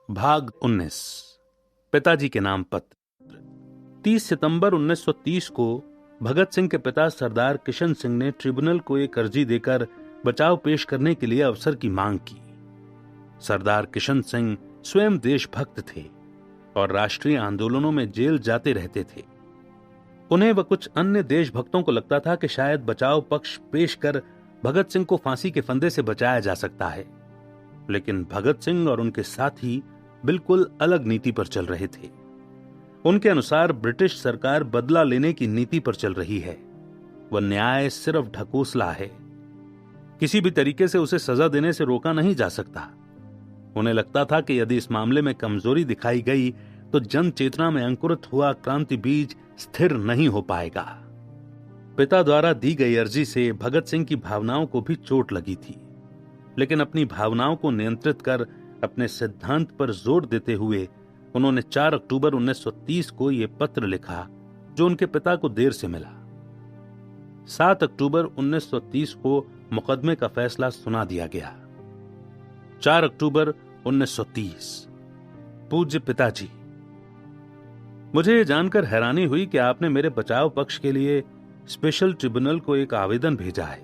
भाग 19 पिताजी के नाम पत्र। 30 सितंबर 1930 को भगत सिंह के पिता सरदार किशन सिंह ने ट्रिब्यूनल को एक अर्जी देकर बचाव पेश करने के लिए अवसर की मांग की। सरदार किशन सिंह स्वयं देशभक्त थे और राष्ट्रीय आंदोलनों में जेल जाते रहते थे। उन्हें व कुछ अन्य देशभक्तों को लगता था कि शायद बचाव पक्ष पेश कर भगत सिंह को फांसी के फंदे से बचाया जा सकता है, लेकिन भगत सिंह और उनके साथी बिल्कुल अलग नीति पर चल रहे थे। उनके अनुसार ब्रिटिश सरकार बदला लेने की नीति पर चल रही है। वह न्याय सिर्फ ढकोसला है, किसी भी तरीके से उसे सजा देने से रोका नहीं जा सकता। उन्हें लगता था कि यदि इस मामले में कमजोरी दिखाई गई तो जन चेतना में अंकुरित हुआ क्रांति बीज स्थिर नहीं हो पाएगा। पिता द्वारा दी गई अर्जी से भगत सिंह की भावनाओं को भी चोट लगी थी, लेकिन अपनी भावनाओं को नियंत्रित कर अपने सिद्धांत पर जोर देते हुए उन्होंने 4 अक्टूबर 1930 को यह पत्र लिखा, जो उनके पिता को देर से मिला। 7 अक्टूबर 1930 को मुकदमे का फैसला सुना दिया गया। 4 अक्टूबर 1930। पूज्य पिताजी, मुझे यह जानकर हैरानी हुई कि आपने मेरे बचाव पक्ष के लिए स्पेशल ट्रिब्यूनल को एक आवेदन भेजा है।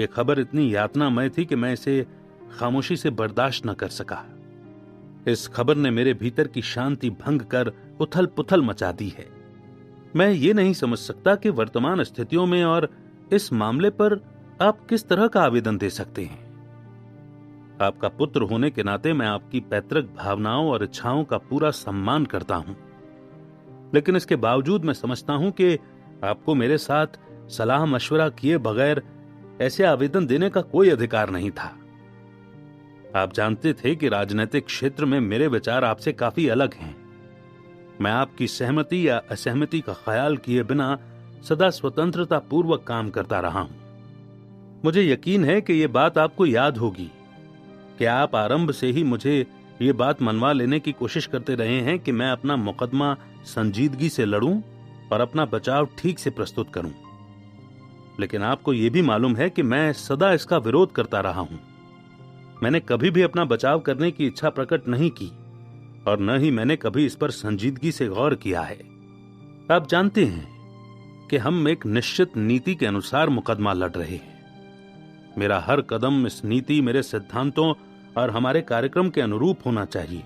यह खबर इतनी यातनामय थी कि मैं इसे खामोशी से बर्दाश्त न कर सका। इस खबर ने मेरे भीतर की शांति भंग कर उथल पुथल मचा दी है। मैं ये नहीं समझ सकता कि वर्तमान स्थितियों में और इस मामले पर आप किस तरह का आवेदन दे सकते हैं। आपका पुत्र होने के नाते मैं आपकी पैतृक भावनाओं और इच्छाओं का पूरा सम्मान करता हूं, लेकिन इसके बावजूद मैं समझता हूं कि आपको मेरे साथ सलाह मशवरा किए बगैर ऐसे आवेदन देने का कोई अधिकार नहीं था। आप जानते थे कि राजनीतिक क्षेत्र में मेरे विचार आपसे काफी अलग हैं। मैं आपकी सहमति या असहमति का ख्याल किए बिना सदा स्वतंत्रता पूर्वक काम करता रहा हूं। मुझे यकीन है कि यह बात आपको याद होगी कि आप आरंभ से ही मुझे ये बात मनवा लेने की कोशिश करते रहे हैं कि मैं अपना मुकदमा संजीदगी से लड़ूं और अपना बचाव ठीक से प्रस्तुत करूं। लेकिन आपको यह भी मालूम है कि मैं सदा इसका विरोध करता रहा हूं। मैंने कभी भी अपना बचाव करने की इच्छा प्रकट नहीं की और न ही मैंने कभी इस पर संजीदगी से गौर किया है। आप जानते हैं कि हम एक निश्चित नीति के अनुसार मुकदमा लड़ रहे हैं। मेरा हर कदम इस नीति, मेरे सिद्धांतों और हमारे कार्यक्रम के अनुरूप होना चाहिए।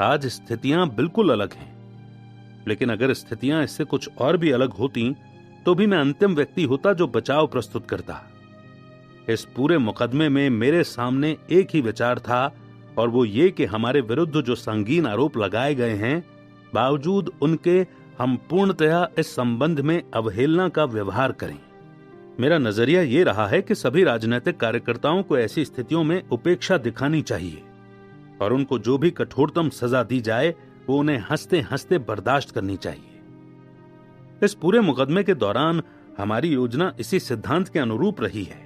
आज स्थितियां बिल्कुल अलग हैं, लेकिन अगर स्थितियां इससे कुछ और भी अलग होती तो भी मैं अंतिम व्यक्ति होता जो बचाव प्रस्तुत करता। इस पूरे मुकदमे में मेरे सामने एक ही विचार था, और वो ये कि हमारे विरुद्ध जो संगीन आरोप लगाए गए हैं, बावजूद उनके हम पूर्णतया इस संबंध में अवहेलना का व्यवहार करें। मेरा नजरिया ये रहा है कि सभी राजनीतिक कार्यकर्ताओं को ऐसी स्थितियों में उपेक्षा दिखानी चाहिए और उनको जो भी कठोरतम सजा दी जाए वो उन्हें हंसते हंसते बर्दाश्त करनी चाहिए। इस पूरे मुकदमे के दौरान हमारी योजना इसी सिद्धांत के अनुरूप रही है।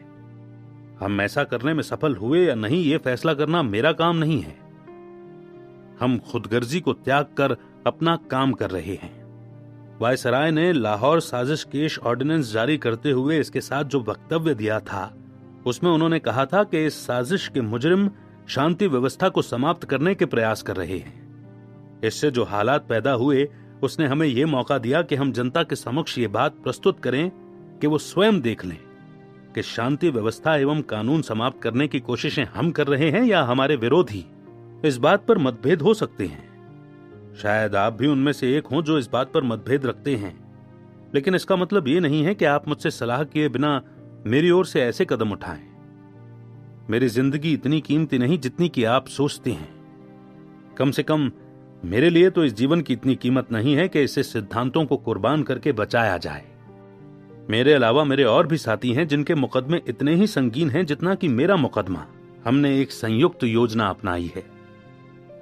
हम ऐसा करने में सफल हुए या नहीं, यह फैसला करना मेरा काम नहीं है। हम खुदगर्जी को त्याग कर अपना काम कर रहे हैं। वायसराय ने लाहौर साजिश केस ऑर्डिनेंस जारी करते हुए इसके साथ जो वक्तव्य दिया था, उसमें उन्होंने कहा था कि इस साजिश के मुजरिम शांति व्यवस्था को समाप्त करने के प्रयास कर रहे हैं। इससे जो हालात पैदा हुए, उसने हमें यह मौका दिया कि हम जनता के समक्ष ये बात प्रस्तुत करें कि वो स्वयं देख लें कि शांति व्यवस्था एवं कानून समाप्त करने की कोशिशें हम कर रहे हैं या हमारे विरोधी। इस बात पर मतभेद हो सकते हैं, शायद आप भी उनमें से एक हों जो इस बात पर मतभेद रखते हैं, लेकिन इसका मतलब ये नहीं है कि आप मुझसे सलाह किए बिना मेरी ओर से ऐसे कदम उठाएं। मेरी जिंदगी इतनी कीमती नहीं जितनी कि आप सोचते हैं। कम से कम मेरे लिए तो इस जीवन की इतनी कीमत नहीं है कि इसे सिद्धांतों को कुर्बान करके बचाया जाए। मेरे अलावा मेरे और भी साथी हैं जिनके मुकदमे इतने ही संगीन हैं जितना कि मेरा मुकदमा। हमने एक संयुक्त योजना अपनाई है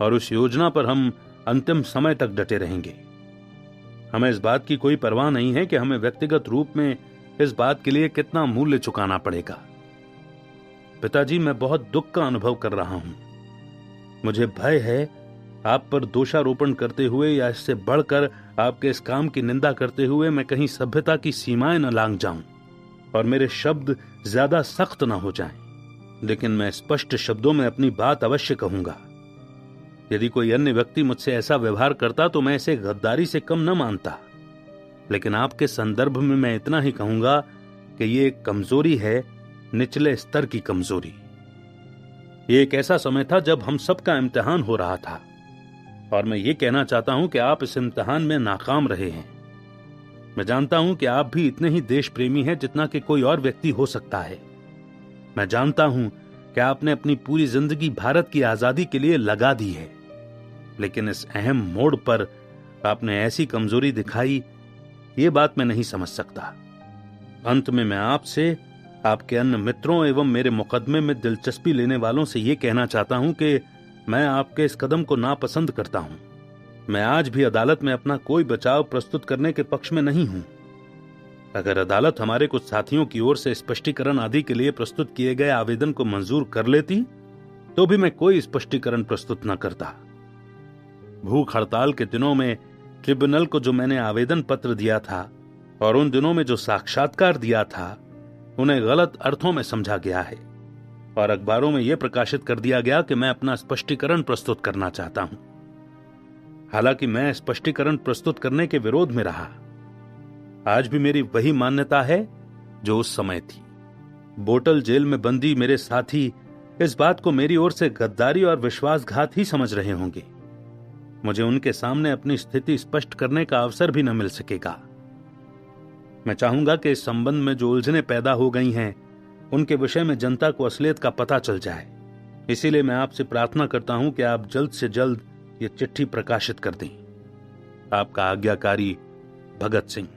और उस योजना पर हम अंतिम समय तक डटे रहेंगे। हमें इस बात की कोई परवाह नहीं है कि हमें व्यक्तिगत रूप में इस बात के लिए कितना मूल्य चुकाना पड़ेगा। पिताजी, मैं बहुत दुख का अनुभव कर रहा हूं। मुझे भय है आप पर दोषारोपण करते हुए या इससे बढ़कर आपके इस काम की निंदा करते हुए मैं कहीं सभ्यता की सीमाएं न लांघ जाऊं और मेरे शब्द ज्यादा सख्त न हो जाएं। लेकिन मैं स्पष्ट शब्दों में अपनी बात अवश्य कहूंगा। यदि कोई अन्य व्यक्ति मुझसे ऐसा व्यवहार करता तो मैं इसे गद्दारी से कम न मानता, लेकिन आपके संदर्भ में मैं इतना ही कहूंगा कि ये एक कमजोरी है, निचले स्तर की कमजोरी। ये एक ऐसा समय था जब हम सबका इम्तिहान हो रहा था, और मैं ये कहना चाहता हूं कि आप इस इम्तिहान में नाकाम रहे हैं। मैं जानता हूं कि आप भी इतने ही देश प्रेमी हैं जितना कि कोई और व्यक्ति हो सकता है। मैं जानता हूं कि आपने अपनी पूरी जिंदगी भारत की आजादी के लिए लगा दी है, लेकिन इस अहम मोड़ पर आपने ऐसी कमजोरी दिखाई, ये बात मैं नहीं समझ सकता। अंत में मैं आपसे, आपके अन्य मित्रों एवं मेरे मुकदमे में दिलचस्पी लेने वालों से यह कहना चाहता हूं कि मैं आपके इस कदम को नापसंद करता हूं। मैं आज भी अदालत में अपना कोई बचाव प्रस्तुत करने के पक्ष में नहीं हूं। अगर अदालत हमारे कुछ साथियों की ओर से स्पष्टीकरण आदि के लिए प्रस्तुत किए गए आवेदन को मंजूर कर लेती तो भी मैं कोई स्पष्टीकरण प्रस्तुत न करता। भूख हड़ताल के दिनों में ट्रिब्यूनल को जो मैंने आवेदन पत्र दिया था और उन दिनों में जो साक्षात्कार दिया था, उन्हें गलत अर्थों में समझा गया है और अखबारों में यह प्रकाशित कर दिया गया कि मैं अपना स्पष्टीकरण प्रस्तुत करना चाहता हूं। हालांकि मैं स्पष्टीकरण प्रस्तुत करने के विरोध में रहा। आज भी मेरी वही मान्यता है जो उस समय थी। बोटल जेल में बंदी मेरे साथी इस बात को मेरी ओर से गद्दारी और विश्वासघात ही समझ रहे होंगे। मुझे उनके सामने अपनी स्थिति स्पष्ट करने का अवसर भी न मिल सकेगा। मैं चाहूंगा कि इस संबंध में जो उलझनें पैदा हो गई हैं, उनके विषय में जनता को असलियत का पता चल जाए। इसीलिए मैं आपसे प्रार्थना करता हूं कि आप जल्द से जल्द ये चिट्ठी प्रकाशित कर दें। आपका आज्ञाकारी भगत सिंह।